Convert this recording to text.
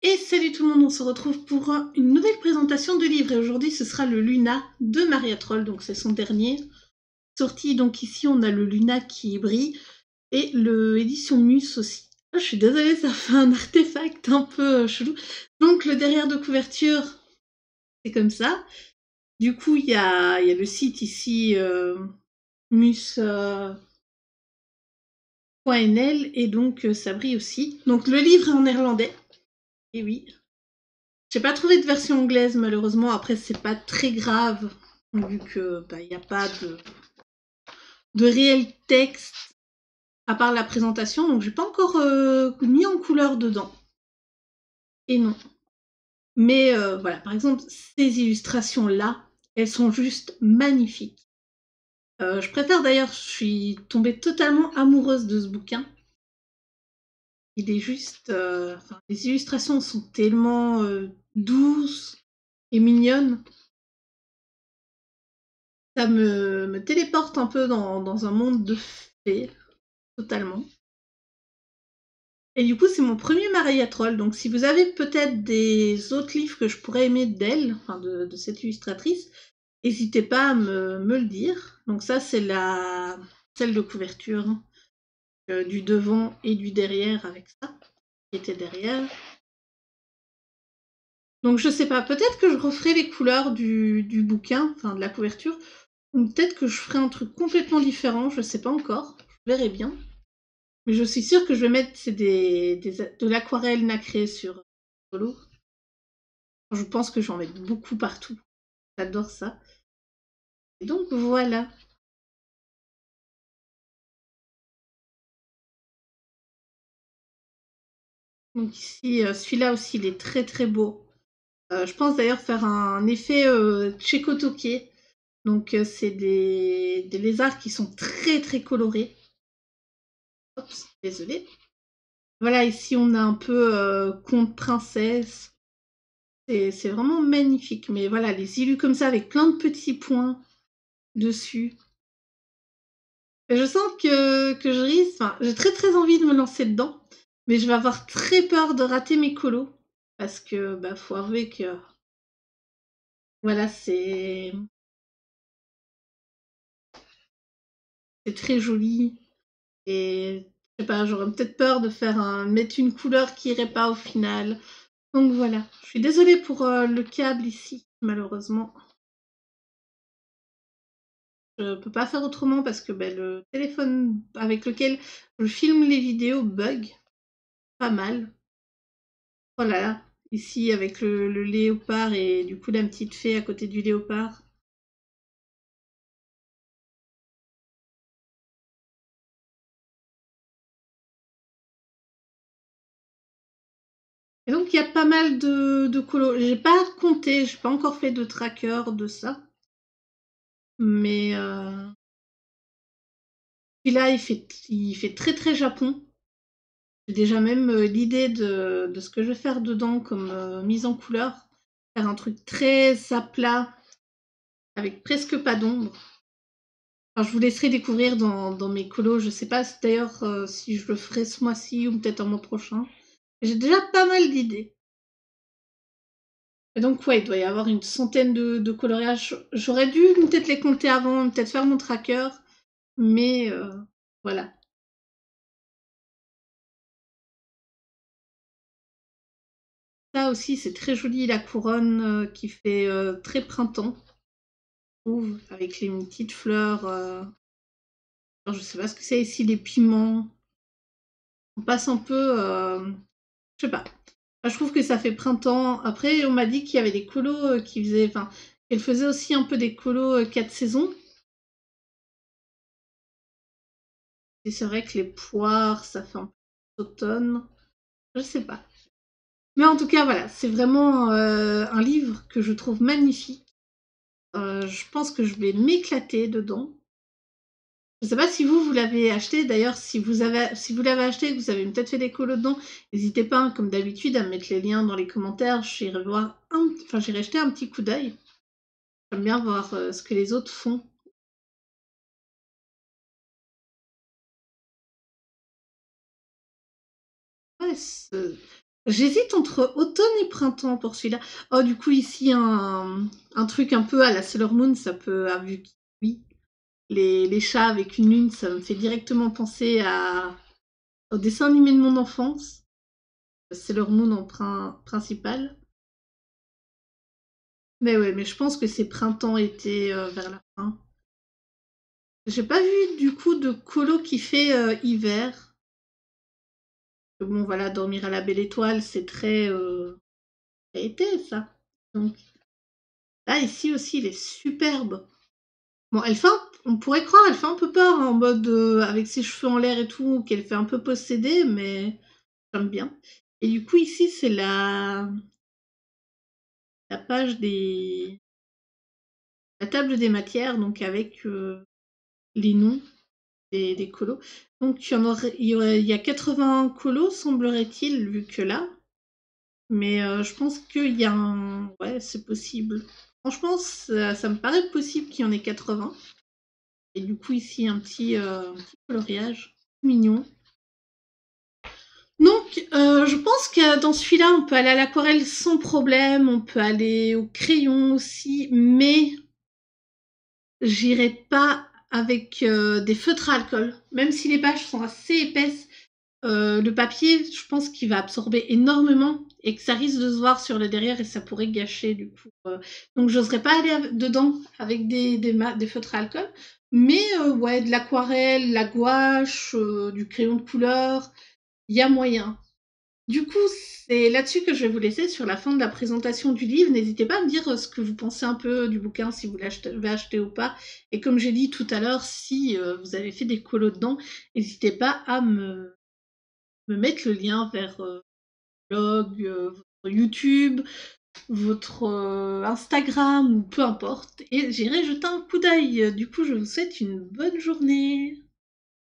Et salut tout le monde, on se retrouve pour une nouvelle présentation de livre et aujourd'hui ce sera le Luna de Maria Troll, donc c'est son dernier sorti. Donc ici on a le Luna qui brille et le édition Mus aussi. Je suis désolée, ça fait un artefact un peu chelou. Donc le derrière de couverture, c'est comme ça. Du coup il y a le site ici mus.nl et donc ça brille aussi. Donc le livre est en néerlandais, et oui. J'ai pas trouvé de version anglaise malheureusement, après c'est pas très grave, vu que y a pas de réel texte à part la présentation, donc j'ai pas encore mis en couleur dedans. Et non. Mais voilà, par exemple, ces illustrations-là, elles sont juste magnifiques. Je préfère d'ailleurs, je suis tombée totalement amoureuse de ce bouquin. Il est juste... les illustrations sont tellement douces et mignonnes. Ça me téléporte un peu dans un monde de fées, totalement. Et du coup, c'est mon premier Maria Troll, donc si vous avez peut-être des autres livres que je pourrais aimer d'elle, enfin de cette illustratrice, n'hésitez pas à me le dire. Donc ça, c'est celle de couverture, du devant et du derrière avec ça, qui était derrière. Donc je sais pas, peut-être que je referai les couleurs du bouquin, enfin de la couverture, ou peut-être que je ferai un truc complètement différent, je sais pas encore, je verrai bien. Mais je suis sûre que je vais mettre de l'aquarelle nacrée sur Solo. Je pense que j'en mets beaucoup partout. J'adore ça. Et donc voilà. Donc ici, celui-là aussi, il est très très beau. Je pense d'ailleurs faire un effet Tchékotoké. Donc c'est des lézards qui sont très très colorés. Oups, désolée. Voilà, ici on a un peu conte princesse. C'est vraiment magnifique. Mais voilà, les illus comme ça avec plein de petits points dessus. Et je sens que je risque, enfin, j'ai très très envie de me lancer dedans, mais je vais avoir très peur de rater mes colos. Parce que, faut avouer que, voilà, c'est très joli. Et, je sais pas, j'aurais peut-être peur de mettre une couleur qui irait pas au final. Donc voilà, je suis désolée pour le câble ici, malheureusement. Je peux pas faire autrement parce que le téléphone avec lequel je filme les vidéos bug pas mal. Oh là là, ici avec le léopard et du coup la petite fée à côté du léopard. Et donc il y a pas mal de colos. J'ai pas compté, j'ai pas encore fait de tracker de ça. Mais celui-là il fait très très Japon. J'ai déjà même l'idée de ce que je vais faire dedans comme mise en couleur. Faire un truc très à plat, avec presque pas d'ombre. Alors, je vous laisserai découvrir dans mes colos. Je sais pas d'ailleurs si je le ferai ce mois-ci ou peut-être un mois prochain. J'ai déjà pas mal d'idées. Et donc ouais, il doit y avoir une centaine de coloriages. J'aurais dû peut-être les compter avant, peut-être faire mon tracker. Mais voilà. Ça aussi, c'est très joli, la couronne qui fait très printemps. Je trouve, avec les petites fleurs. Alors, je sais pas ce que c'est ici, les piments. On passe un peu... je sais pas. Enfin, je trouve que ça fait printemps. Après, on m'a dit qu'il y avait des colos qui faisaient... Enfin, qu'elle faisait aussi un peu des colos 4 saisons. Et c'est vrai que les poires, ça fait un peu d'automne. Je sais pas. Mais en tout cas, voilà, c'est vraiment un livre que je trouve magnifique. Je pense que je vais m'éclater dedans. Je sais pas si vous l'avez acheté. D'ailleurs, si vous l'avez acheté et que vous avez peut-être fait des colos dedans, n'hésitez pas, hein, comme d'habitude, à me mettre les liens dans les commentaires. J'irai j'irai jeter un petit coup d'œil. J'aime bien voir ce que les autres font. Ouais, J'hésite entre automne et printemps pour celui-là. Oh, du coup, ici, un truc un peu à la Sailor Moon, ça peut... Ah, vu que, oui, les chats avec une lune, ça me fait directement penser au dessin animé de mon enfance. Sailor Moon en principal. Mais ouais, mais je pense que c'est printemps-été vers la fin. J'ai pas vu du coup de colo qui fait hiver. Bon voilà, dormir à la belle étoile, c'est très été ça. Donc là ici aussi, il est superbe. Bon, on pourrait croire, elle fait un peu peur en mode avec ses cheveux en l'air et tout, qu'elle fait un peu possédée, mais j'aime bien. Et du coup ici c'est la page la table des matières, donc avec les noms des colos. Donc il y a 80 colos, semblerait-il, vu que là. Mais je pense qu'il y a un... Ouais, c'est possible. Franchement, ça me paraît possible qu'il y en ait 80. Et du coup, ici, un petit coloriage mignon. Donc, je pense que dans celui-là, on peut aller à l'aquarelle sans problème. On peut aller au crayon aussi. Mais j'irai pas avec des feutres à alcool. Même si les pages sont assez épaisses, le papier, je pense qu'il va absorber énormément et que ça risque de se voir sur le derrière et ça pourrait gâcher du coup. Donc j'oserais pas aller dedans avec des feutres à alcool. Mais ouais, de l'aquarelle, la gouache, du crayon de couleur, il y a moyen. Du coup, c'est là-dessus que je vais vous laisser sur la fin de la présentation du livre. N'hésitez pas à me dire ce que vous pensez un peu du bouquin, si vous l'avez acheté ou pas. Et comme j'ai dit tout à l'heure, si vous avez fait des colos dedans, n'hésitez pas à me mettre le lien vers blog, votre YouTube, votre Instagram ou peu importe. Et j'irai jeter un coup d'œil. Du coup, je vous souhaite une bonne journée.